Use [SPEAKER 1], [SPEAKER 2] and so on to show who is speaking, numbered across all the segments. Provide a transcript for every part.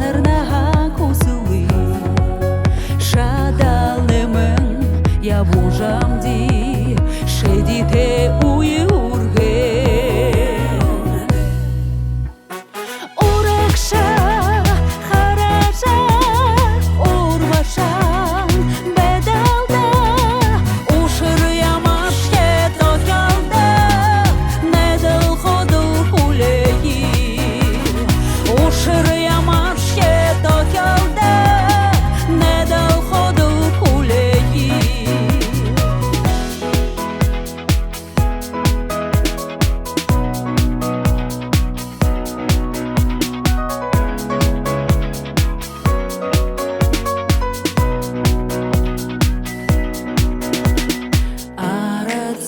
[SPEAKER 1] Анарнаға көсуі Шадалымын я бужам ди Шедите уи урге Урекша хаража урбашан бедалда Ушыр ямашке токалда Недел ходу хулеи Ушыр ямашке токалда Недел ходу хулеи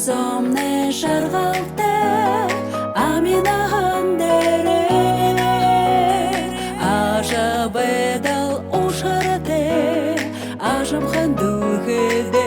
[SPEAKER 1] Somne şargalte aminahan dere aja bedal uşarate ajam khandu gede